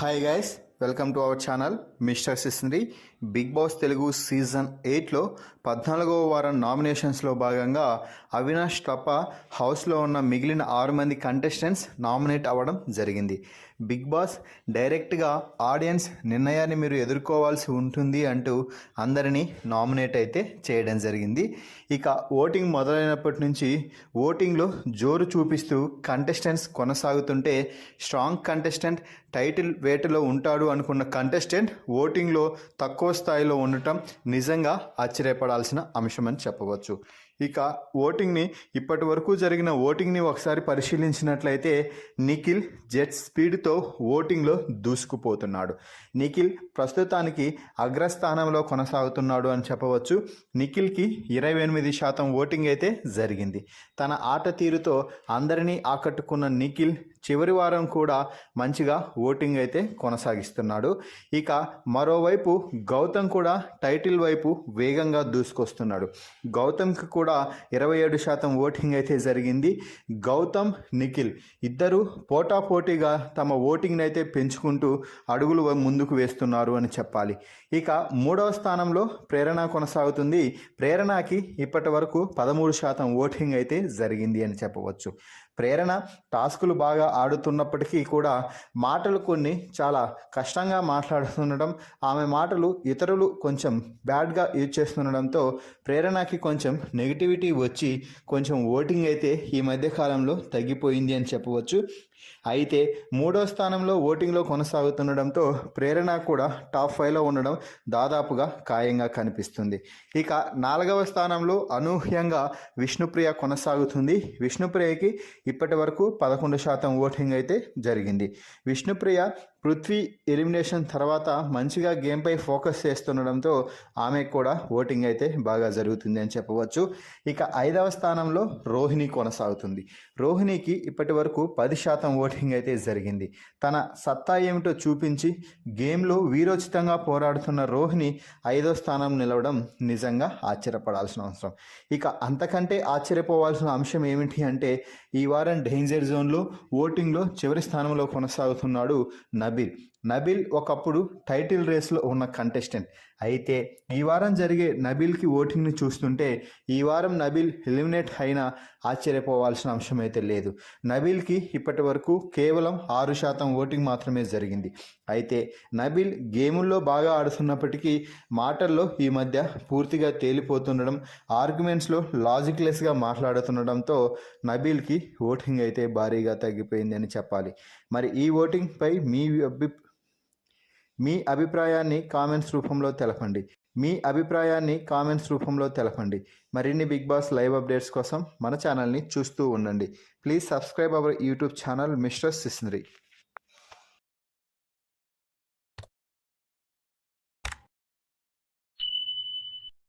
Hi guys, welcome to our channel mister సిస్నరీ. Bigg Boss Telugu season 8లో 14వ వారం నామినేషన్స్లో భాగంగా అవినాష్ తప్ప హౌస్లో ఉన్న మిగిలిన 6 మంది కంటెస్టెంట్స్ నామినేట్ అవ్వడం జరిగింది. బిగ్ బాస్ డైరెక్ట్గా ఆడియన్స్ నిర్ణయాన్ని మీరు ఎదుర్కోవాల్సి ఉంటుంది అంటూ అందరినీ నామినేట్ అయితే చేయడం జరిగింది. ఇక ఓటింగ్ మొదలైనప్పటి నుంచి ఓటింగ్లో జోరు చూపిస్తూ కంటెస్టెంట్స్ కొనసాగుతుంటే స్ట్రాంగ్ కంటెస్టెంట్ టైటిల్ వేటలో ఉంటాడు అనుకున్న కంటెస్టెంట్ ఓటింగ్లో తక్కువ స్థాయిలో ఉండటం నిజంగా ఆశ్చర్యపడాల్సిన అంశం అని చెప్పవచ్చు. ఇక ఓటింగ్ని ఇప్పటి వరకు జరిగిన ఓటింగ్ని ఒకసారి పరిశీలించినట్లయితే నిఖిల్ జెట్ స్పీడ్తో ఓటింగ్లో దూసుకుపోతున్నాడు. నిఖిల్ ప్రస్తుతానికి అగ్రస్థానంలో కొనసాగుతున్నాడు అని చెప్పవచ్చు. నిఖిల్కి 28% ఓటింగ్ అయితే జరిగింది. తన ఆట తీరుతో అందరినీ ఆకట్టుకున్న నిఖిల్ చివరి వారం కూడా మంచిగా ఓటింగ్ అయితే కొనసాగిస్తున్నాడు. ఇక మరోవైపు గౌతమ్ కూడా టైటిల్ వైపు వేగంగా దూసుకొస్తున్నాడు. గౌతమ్కి కూడా 27% ఓటింగ్ అయితే జరిగింది. గౌతమ్ నిఖిల్ ఇద్దరు పోటాపోటీగా తమ ఓటింగ్ని అయితే పెంచుకుంటూ అడుగులు ముందుకు వేస్తున్నారు అని చెప్పాలి. ఇక 3వ స్థానంలో ప్రేరణ కొనసాగుతుంది. ప్రేరణకి ఇప్పటి వరకు 13% ఓటింగ్ అయితే జరిగింది అని చెప్పవచ్చు. ప్రేరణ టాస్కులు బాగా ఆడుతున్నప్పటికీ కూడా మాటలు కొన్ని చాలా కష్టంగా మాట్లాడుతుండడం, ఆమె మాటలు ఇతరులు కొంచెం బ్యాడ్గా యూజ్ చేస్తుండడంతో ప్రేరణకి కొంచెం నెగిటివిటీ వచ్చి కొంచెం ఓటింగ్ అయితే ఈ మధ్యకాలంలో తగ్గిపోయింది అని చెప్పవచ్చు. అయితే 3వ స్థానంలో ఓటింగ్లో కొనసాగుతుండడంతో ప్రేరణ కూడా టాప్ 5లో ఉండడం దాదాపుగా ఖాయంగా కనిపిస్తుంది. ఇక 4వ స్థానంలో అనూహ్యంగా విష్ణుప్రియ కొనసాగుతుంది. విష్ణుప్రియకి ఇప్పటి వరకు 11% ఓటింగ్ అయితే జరిగింది. విష్ణుప్రియ పృథ్వీ ఎలిమినేషన్ తర్వాత మంచిగా గేమ్పై ఫోకస్ చేస్తుండడంతో ఆమె కూడా ఓటింగ్ అయితే బాగా జరుగుతుంది అని చెప్పవచ్చు. ఇక 5వ స్థానంలో రోహిణి కొనసాగుతుంది. రోహిణికి ఇప్పటి వరకు 10% ఓటింగ్ అయితే జరిగింది. తన సత్తా ఏమిటో చూపించి గేమ్లో వీరోచితంగా పోరాడుతున్న రోహిణి 5వ స్థానం నిలవడం నిజంగా ఆశ్చర్యపడాల్సిన అవసరం. ఇక అంతకంటే ఆశ్చర్యపోవాల్సిన అంశం ఏమిటి అంటే ఈ వారం డేంజర్ జోన్లో ఓటింగ్లో చివరి స్థానంలో కొనసాగుతున్నాడు నబీల్ ఒకప్పుడు టైటిల్ రేస్లో ఉన్న కంటెస్టెంట్. అయితే ఈ వారం జరిగే నబీల్కి ఓటింగ్ని చూస్తుంటే ఈ వారం నబీల్ ఎలిమినేట్ అయినా ఆశ్చర్యపోవాల్సిన అంశం అయితే లేదు. నబీల్కి ఇప్పటి వరకు కేవలం 6% ఓటింగ్ మాత్రమే జరిగింది. అయితే నబీల్ గేముల్లో బాగా ఆడుతున్నప్పటికీ మాటల్లో ఈ మధ్య పూర్తిగా తేలిపోతుండడం, ఆర్గ్యుమెంట్స్లో లాజిక్లెస్గా మాట్లాడుతుండడంతో నబీల్కి ఓటింగ్ అయితే భారీగా తగ్గిపోయింది అని చెప్పాలి. మరి ఈ ఓటింగ్పై మీ అభిప్రాయాన్ని కామెంట్స్ రూపంలో తెలపండి. మరిన్ని బిగ్ బాస్ లైవ్ అప్డేట్స్ కోసం మన ఛానల్ని చూస్తూ ఉండండి. Please subscribe our YouTube channel mister సిస్నరీ.